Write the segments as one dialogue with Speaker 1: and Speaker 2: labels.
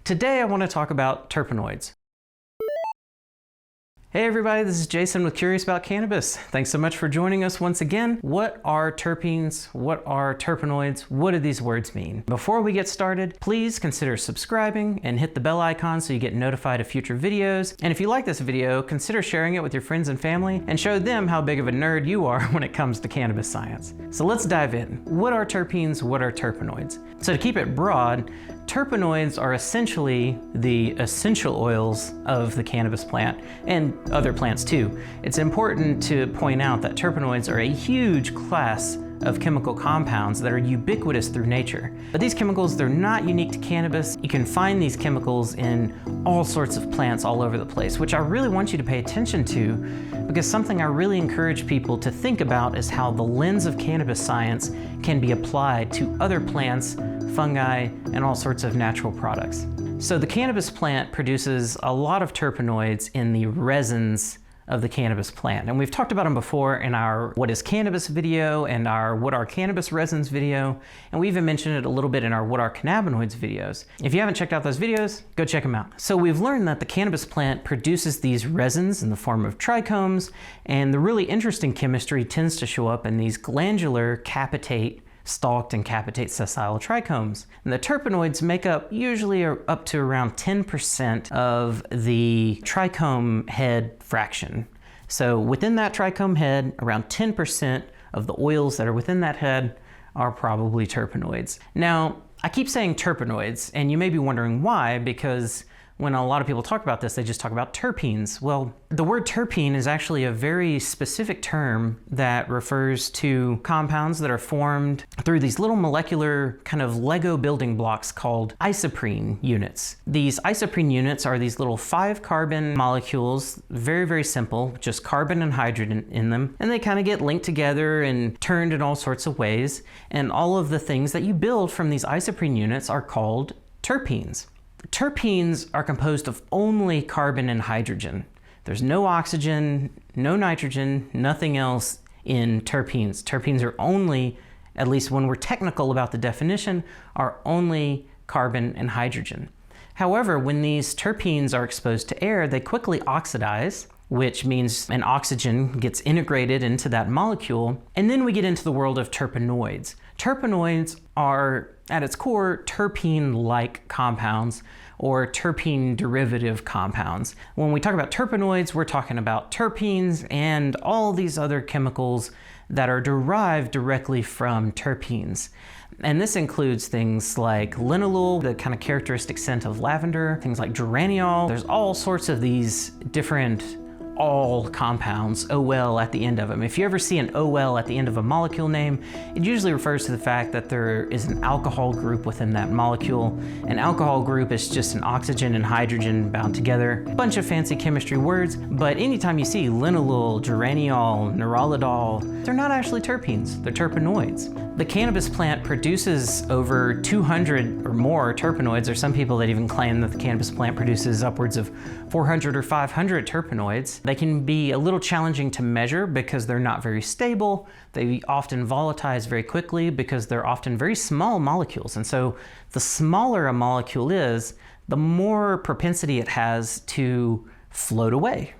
Speaker 1: Today I want to talk about terpenoids. Hey everybody, this is Jason with Curious About Cannabis. Thanks so much for joining us once again. What are terpenes? What are terpenoids? What do these words mean? Before we get started, please consider subscribing and hit the bell icon so you get notified of future videos. And if you like this video, consider sharing it with your friends and family and show them how big of a nerd you are when it comes to cannabis science. So let's dive in. What are terpenes? What are terpenoids? So to keep it broad, terpenoids are essentially the essential oils of the cannabis plant and other plants too. It's important to point out that terpenoids are a huge class of chemical compounds that are ubiquitous through nature. But these chemicals, they're not unique to cannabis. You can find these chemicals in all sorts of plants all over the place, which I really want you to pay attention to, because something I really encourage people to think about is how the lens of cannabis science can be applied to other plants, fungi, and all sorts of natural products. So the cannabis plant produces a lot of terpenoids in the resins of the cannabis plant. And we've talked about them before in our What is Cannabis video and our What are Cannabis Resins video. And we even mentioned it a little bit in our What are Cannabinoids videos. If you haven't checked out those videos, go check them out. So we've learned that the cannabis plant produces these resins in the form of trichomes, and the really interesting chemistry tends to show up in these glandular capitate stalked and capitate sessile trichomes. And the terpenoids make up usually up to around 10% of the trichome head fraction. So within that trichome head, around 10% of the oils that are within that head are probably terpenoids. Now, I keep saying terpenoids, and you may be wondering why, because when a lot of people talk about this, they just talk about terpenes. Well, the word terpene is actually a very specific term that refers to compounds that are formed through these little molecular kind of Lego building blocks called isoprene units. These isoprene units are these little 5-carbon molecules, very, very simple, just carbon and hydrogen in them, and they kind of get linked together and turned in all sorts of ways, and all of the things that you build from these isoprene units are called terpenes. Terpenes are composed of only carbon and hydrogen. There's no oxygen, no nitrogen, nothing else in terpenes. Terpenes are only, at least when we're technical about the definition, are only carbon and hydrogen. However, when these terpenes are exposed to air, they quickly oxidize, which means an oxygen gets integrated into that molecule, and then we get into the world of terpenoids. Terpenoids are, at its core, terpene-like compounds or terpene derivative compounds. When we talk about terpenoids, we're talking about terpenes and all these other chemicals that are derived directly from terpenes. And this includes things like linalool, the kind of characteristic scent of lavender, things like geraniol. There's all sorts of these different all compounds, OL at the end of them. If you ever see an OL at the end of a molecule name, it usually refers to the fact that there is an alcohol group within that molecule. An alcohol group is just an oxygen and hydrogen bound together. A bunch of fancy chemistry words, but anytime you see linalool, geraniol, nerolidol, they're not actually terpenes, they're terpenoids. The cannabis plant produces over 200 or more terpenoids. There's some people that even claim that the cannabis plant produces upwards of 400 or 500 terpenoids. They can be a little challenging to measure because they're not very stable. They often volatilize very quickly because they're often very small molecules. And so the smaller a molecule is, the more propensity it has to float away.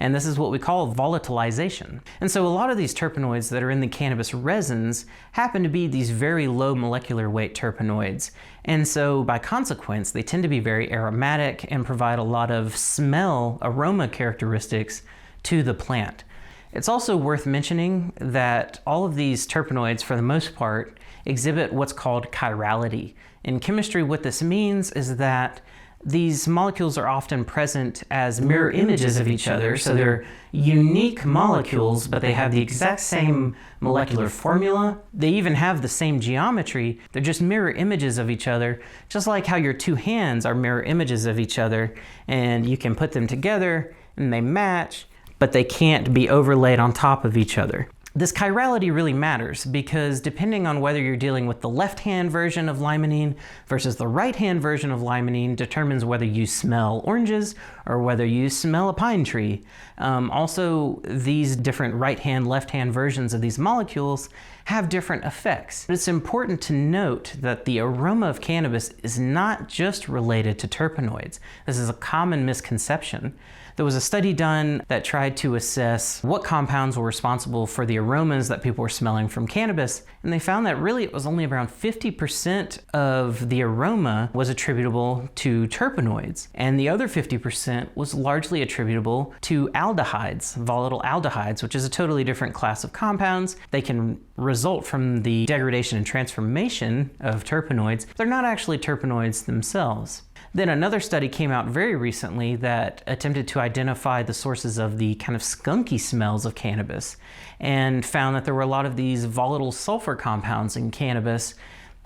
Speaker 1: And this is what we call volatilization. And so a lot of these terpenoids that are in the cannabis resins happen to be these very low molecular weight terpenoids. And so by consequence, they tend to be very aromatic and provide a lot of smell, aroma characteristics to the plant. It's also worth mentioning that all of these terpenoids, for the most part, exhibit what's called chirality. In chemistry, what this means is that these molecules are often present as mirror images of each other, so they're unique molecules, but they have the exact same molecular formula. They even have the same geometry. They're just mirror images of each other, just like how your two hands are mirror images of each other, and you can put them together and they match, but they can't be overlaid on top of each other. This chirality really matters because depending on whether you're dealing with the left-hand version of limonene versus the right-hand version of limonene determines whether you smell oranges or whether you smell a pine tree. Also, these different right-hand, left-hand versions of these molecules have different effects. It's important to note that the aroma of cannabis is not just related to terpenoids. This is a common misconception. There was a study done that tried to assess what compounds were responsible for the aromas that people were smelling from cannabis, and they found that really it was only around 50% of the aroma was attributable to terpenoids, and the other 50% was largely attributable to aldehydes, volatile aldehydes, which is a totally different class of compounds. They can result from the degradation and transformation of terpenoids. They're not actually terpenoids themselves. Then another study came out very recently that attempted to identify the sources of the kind of skunky smells of cannabis and found that there were a lot of these volatile sulfur compounds in cannabis,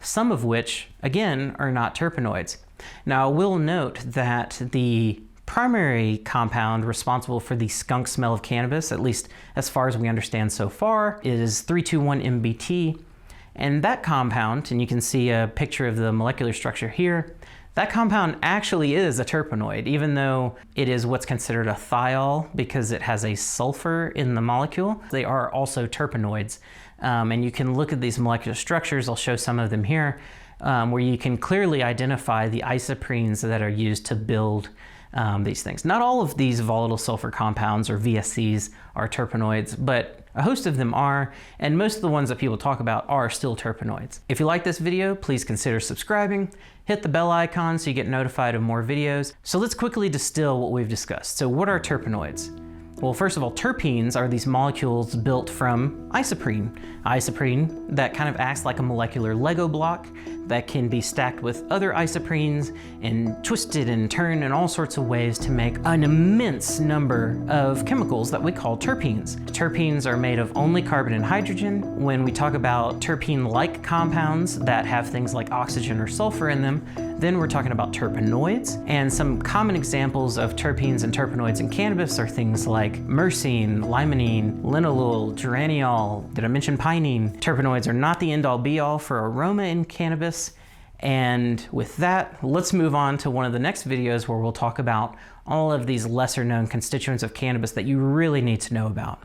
Speaker 1: some of which, again, are not terpenoids. Now, I will note that the primary compound responsible for the skunk smell of cannabis, at least as far as we understand so far, is 3,2,1-MBT. And that compound, and you can see a picture of the molecular structure here, that compound actually is a terpenoid, even though it is what's considered a thiol because it has a sulfur in the molecule. They are also terpenoids. And you can look at these molecular structures, I'll show some of them here, where you can clearly identify the isoprenes that are used to build these things. Not all of these volatile sulfur compounds, or VSCs, are terpenoids, but a host of them are, and most of the ones that people talk about are still terpenoids. If you like this video, please consider subscribing, hit the bell icon so you get notified of more videos. So let's quickly distill what we've discussed. So what are terpenoids? Well, first of all, terpenes are these molecules built from isoprene. Isoprene that kind of acts like a molecular Lego block that can be stacked with other isoprenes and twisted and turned in all sorts of ways to make an immense number of chemicals that we call terpenes. Terpenes are made of only carbon and hydrogen. When we talk about terpene-like compounds that have things like oxygen or sulfur in them, then we're talking about terpenoids. And some common examples of terpenes and terpenoids in cannabis are things like myrcene, limonene, linalool, geraniol. Did I mention pinene? Terpenoids are not the end-all be-all for aroma in cannabis. And with that, let's move on to one of the next videos where we'll talk about all of these lesser known constituents of cannabis that you really need to know about.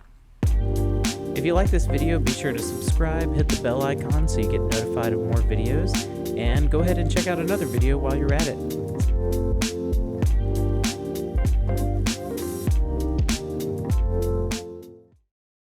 Speaker 1: If you like this video, be sure to subscribe, hit the bell icon so you get notified of more videos, and go ahead and check out another video while you're at it.